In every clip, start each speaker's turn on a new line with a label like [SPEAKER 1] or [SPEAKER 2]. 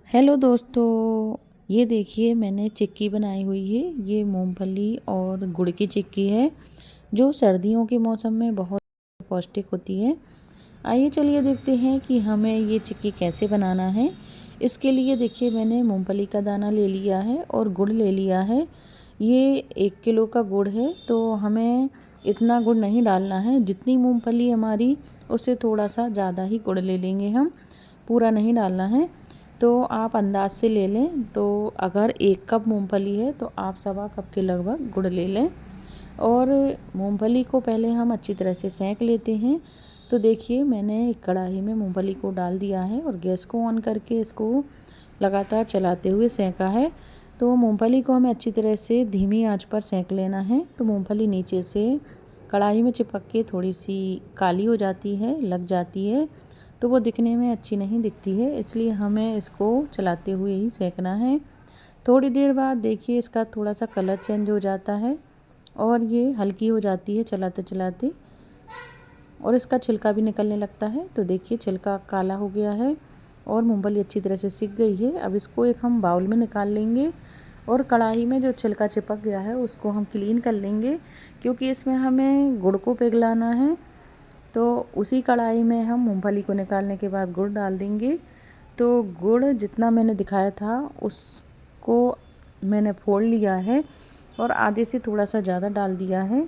[SPEAKER 1] Hello दोस्तों, ये देखिए मैंने चिक्की बनाई हुई है। ये मूंगफली और गुड़ की चिक्की है जो सर्दियों के मौसम में बहुत पौष्टिक होती है। आइए चलिए देखते हैं कि हमें ये चिक्की कैसे बनाना है। इसके लिए देखिए मैंने मूंगफली का दाना ले लिया है और गुड़ ले लिया है। ये 1 किलो का गुड़ है तो हमें इतना गुड़ नहीं डालना है। जितनी मूंगफली हमारी उससे थोड़ा सा ज़्यादा ही गुड़ ले लेंगे हम, पूरा नहीं डालना है। तो आप अंदाज से ले लें। तो अगर 1 कप मूंगफली है तो आप 1.25 कप के लगभग गुड़ ले लें। और मूंगफली को पहले हम अच्छी तरह से सेंक लेते हैं। तो देखिए मैंने एक कढ़ाई में मूंगफली को डाल दिया है और गैस को ऑन करके इसको लगातार चलाते हुए सेंका है। तो मूंगफली को हमें अच्छी तरह से धीमी आंच पर सेंक लेना है। तो मूंगफली नीचे से कढ़ाई में चिपक के थोड़ी सी काली हो जाती है, लग जाती है, तो वो दिखने में अच्छी नहीं दिखती है, इसलिए हमें इसको चलाते हुए ही सेंकना है। थोड़ी देर बाद देखिए इसका थोड़ा सा कलर चेंज हो जाता है और ये हल्की हो जाती है चलाते चलाते, और इसका छिलका भी निकलने लगता है। तो देखिए छिलका काला हो गया है और मूंगफली अच्छी तरह से सिक गई है। अब इसको एक हम बाउल में निकाल लेंगे और कढ़ाई में जो छिलका चिपक गया है उसको हम क्लीन कर लेंगे, क्योंकि इसमें हमें गुड़ को पिघलाना है। तो उसी कढ़ाई में हम मूंगफली को निकालने के बाद गुड़ डाल देंगे। तो गुड़ जितना मैंने दिखाया था उसको मैंने फोड़ लिया है और आधे से थोड़ा सा ज़्यादा डाल दिया है।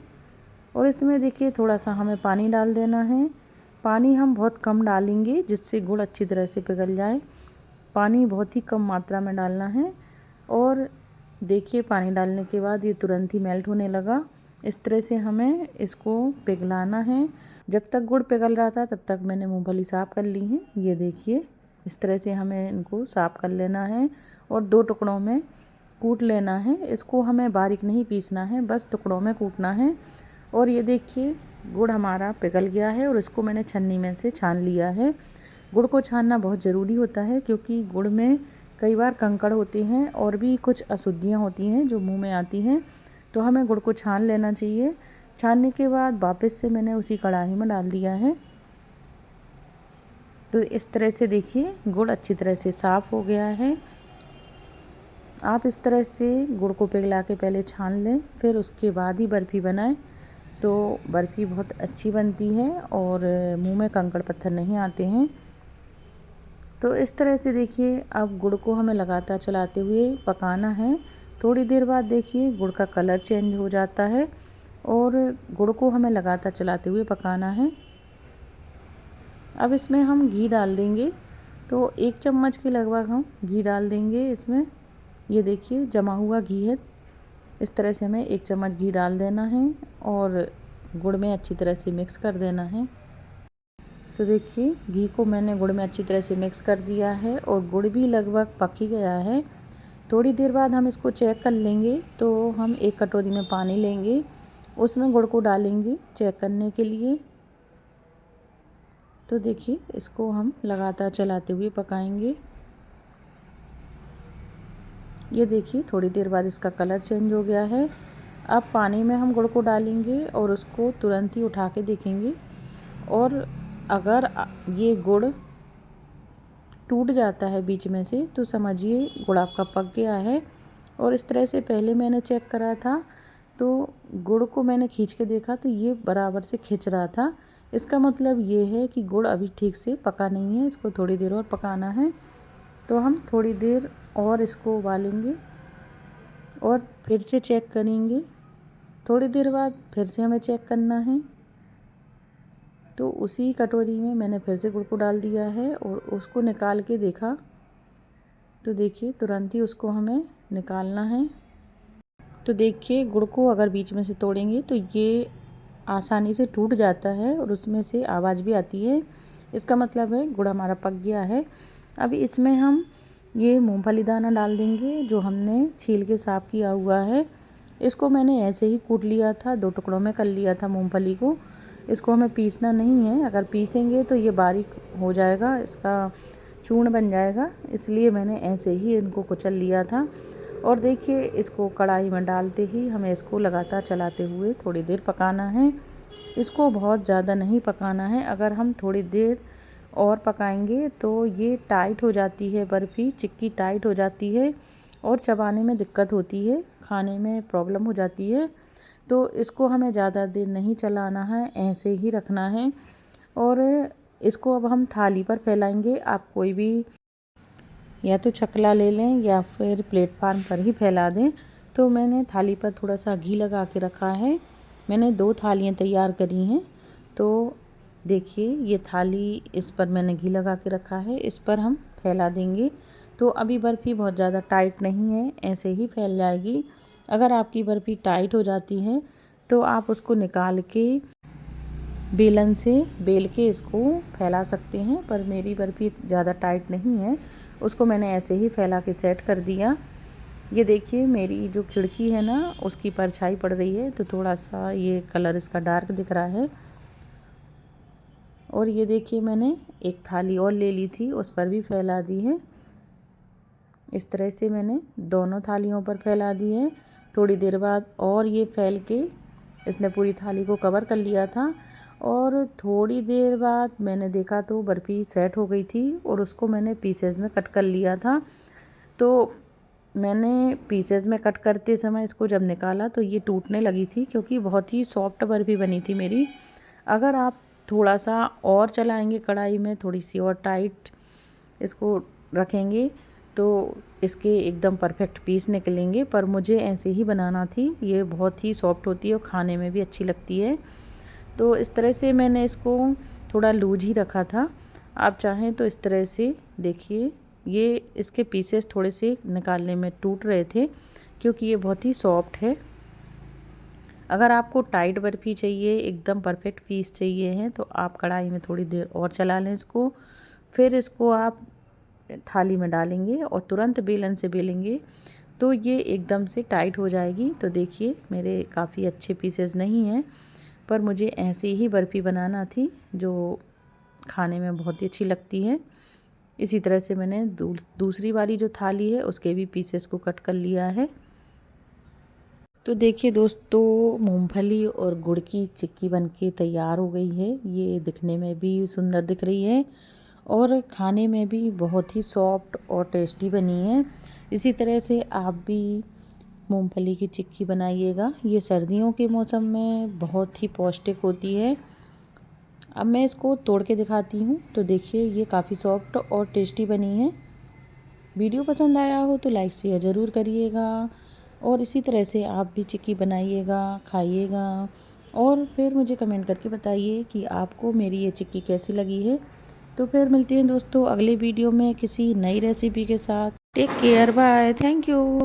[SPEAKER 1] और इसमें देखिए थोड़ा सा हमें पानी डाल देना है। पानी हम बहुत कम डालेंगे जिससे गुड़ अच्छी तरह से पिघल जाए। पानी बहुत ही कम मात्रा में डालना है। और देखिए पानी डालने के बाद ये तुरंत ही मेल्ट होने लगा। इस तरह से हमें इसको पिघलाना है। जब तक गुड़ पिघल रहा था तब तक मैंने मूंगफली साफ़ कर ली है। ये देखिए इस तरह से हमें इनको साफ़ कर लेना है और 2 टुकड़ों में कूट लेना है। इसको हमें बारीक नहीं पीसना है, बस टुकड़ों में कूटना है। और ये देखिए गुड़ हमारा पिघल गया है और इसको मैंने छन्नी में से छान लिया है। गुड़ को छानना बहुत ज़रूरी होता है, क्योंकि गुड़ में कई बार कंकड़ होते हैं और भी कुछ अशुद्धियाँ होती हैं जो मुंह में आती हैं। तो हमें गुड़ को छान लेना चाहिए। छानने के बाद वापस से मैंने उसी कढ़ाई में डाल दिया है। तो इस तरह से देखिए गुड़ अच्छी तरह से साफ़ हो गया है। आप इस तरह से गुड़ को पिघला के पहले छान लें, फिर उसके बाद ही बर्फ़ी बनाएं, तो बर्फ़ी बहुत अच्छी बनती है और मुंह में कंकड़ पत्थर नहीं आते हैं। तो इस तरह से देखिए अब गुड़ को हमें लगातार चलाते हुए पकाना है। थोड़ी देर बाद देखिए गुड़ का कलर चेंज हो जाता है और गुड़ को हमें लगातार चलाते हुए पकाना है। अब इसमें हम घी डाल देंगे। तो 1 चम्मच के लगभग हम घी डाल देंगे इसमें। ये देखिए जमा हुआ घी है। इस तरह से हमें 1 चम्मच घी डाल देना है और गुड़ में अच्छी तरह से मिक्स कर देना है। तो देखिए घी को मैंने गुड़ में अच्छी तरह से मिक्स कर दिया है और गुड़ भी लगभग पक ही गया है। थोड़ी देर बाद हम इसको चेक कर लेंगे। तो हम 1 कटोरी में पानी लेंगे, उसमें गुड़ को डालेंगे चेक करने के लिए। तो देखिए इसको हम लगातार चलाते हुए पकाएंगे। ये देखिए थोड़ी देर बाद इसका कलर चेंज हो गया है। अब पानी में हम गुड़ को डालेंगे और उसको तुरंत ही उठा के देखेंगे। और अगर ये गुड़ टूट जाता है बीच में से तो समझिए गुड़ आपका पक गया है। और इस तरह से पहले मैंने चेक करा था, तो गुड़ को मैंने खींच के देखा तो ये बराबर से खिंच रहा था। इसका मतलब ये है कि गुड़ अभी ठीक से पका नहीं है, इसको थोड़ी देर और पकाना है। तो हम थोड़ी देर और इसको उबालेंगे और फिर से चेक करेंगे। थोड़ी देर बाद फिर से हमें चेक करना है। तो उसी कटोरी में मैंने फिर से गुड़ को डाल दिया है और उसको निकाल के देखा। तो देखिए तुरंत ही उसको हमें निकालना है। तो देखिए गुड़ को अगर बीच में से तोड़ेंगे तो ये आसानी से टूट जाता है और उसमें से आवाज़ भी आती है। इसका मतलब है गुड़ हमारा पक गया है। अब इसमें हम ये मूंगफली दाना डाल देंगे जो हमने छील के साफ़ किया हुआ है। इसको मैंने ऐसे ही कूट लिया था, 2 टुकड़ों में कर लिया था मूंगफली को। इसको हमें पीसना नहीं है, अगर पीसेंगे तो ये बारीक हो जाएगा, इसका चूर्ण बन जाएगा, इसलिए मैंने ऐसे ही इनको कुचल लिया था। और देखिए इसको कढ़ाई में डालते ही हमें इसको लगातार चलाते हुए थोड़ी देर पकाना है। इसको बहुत ज़्यादा नहीं पकाना है। अगर हम थोड़ी देर और पकाएंगे तो ये टाइट हो जाती है बर्फ़ी, चिक्की टाइट हो जाती है और चबाने में दिक्कत होती है, खाने में प्रॉब्लम हो जाती है। तो इसको हमें ज़्यादा देर नहीं चलाना है, ऐसे ही रखना है। और इसको अब हम थाली पर फैलाएंगे। आप कोई भी या तो चकला ले लें या फिर प्लेटफार्म पर ही फैला दें। तो मैंने थाली पर थोड़ा सा घी लगा के रखा है। मैंने 2 थालियाँ तैयार करी हैं। तो देखिए ये थाली, इस पर मैंने घी लगा के रखा है, इस पर हम फैला देंगे। तो अभी बर्फ़ी बहुत ज़्यादा टाइट नहीं है, ऐसे ही फैल जाएगी। अगर आपकी बर्फ़ी टाइट हो जाती है तो आप उसको निकाल के बेलन से बेल के इसको फैला सकते हैं, पर मेरी बर्फ़ी ज़्यादा टाइट नहीं है, उसको मैंने ऐसे ही फैला के सेट कर दिया। ये देखिए मेरी जो खिड़की है ना, उसकी परछाई पड़ रही है, तो थोड़ा सा ये कलर इसका डार्क दिख रहा है। और ये देखिए मैंने एक थाली और ले ली थी, उस पर भी फैला दी है। इस तरह से मैंने दोनों थालियों पर फैला दी है। थोड़ी देर बाद और ये फैल के इसने पूरी थाली को कवर कर लिया था। और थोड़ी देर बाद मैंने देखा तो बर्फ़ी सेट हो गई थी और उसको मैंने पीसेस में कट कर लिया था। तो मैंने पीसेस में कट करते समय इसको जब निकाला तो ये टूटने लगी थी, क्योंकि बहुत ही सॉफ्ट बर्फ़ी बनी थी मेरी। अगर आप थोड़ा सा और चलाएंगे कढ़ाई में, थोड़ी सी और टाइट इसको रखेंगे तो इसके एकदम परफेक्ट पीस निकलेंगे। पर मुझे ऐसे ही बनाना थी, ये बहुत ही सॉफ्ट होती है और खाने में भी अच्छी लगती है। तो इस तरह से मैंने इसको थोड़ा लूज ही रखा था। आप चाहें तो इस तरह से देखिए, ये इसके पीसेस थोड़े से निकालने में टूट रहे थे, क्योंकि ये बहुत ही सॉफ्ट है। अगर आपको टाइट बर्फ़ी चाहिए, एकदम परफेक्ट पीस चाहिए हैं, तो आप कढ़ाई में थोड़ी देर और चला लें इसको। फिर इसको आप थाली में डालेंगे और तुरंत बेलन से बेलेंगे तो ये एकदम से टाइट हो जाएगी। तो देखिए मेरे काफ़ी अच्छे पीसेस नहीं हैं, पर मुझे ऐसे ही बर्फ़ी बनाना थी जो खाने में बहुत ही अच्छी लगती है। इसी तरह से मैंने दूसरी वाली जो थाली है उसके भी पीसेस को कट कर लिया है। तो देखिए दोस्तों, मूंगफली और गुड़ की चिक्की बनके तैयार हो गई है। ये दिखने में भी सुंदर दिख रही है और खाने में भी बहुत ही सॉफ्ट और टेस्टी बनी है। इसी तरह से आप भी मूंगफली की चिक्की बनाइएगा। ये सर्दियों के मौसम में बहुत ही पौष्टिक होती है। अब मैं इसको तोड़ के दिखाती हूँ। तो देखिए ये काफ़ी सॉफ्ट और टेस्टी बनी है। वीडियो पसंद आया हो तो लाइक शेयर ज़रूर करिएगा और इसी तरह से आप भी चिक्की बनाइएगा, खाइएगा और फिर मुझे कमेंट करके बताइए कि आपको मेरी ये चिक्की कैसी लगी है। तो फिर मिलते हैं दोस्तों अगले वीडियो में किसी नई रेसिपी के साथ। Take care, bye, thank you.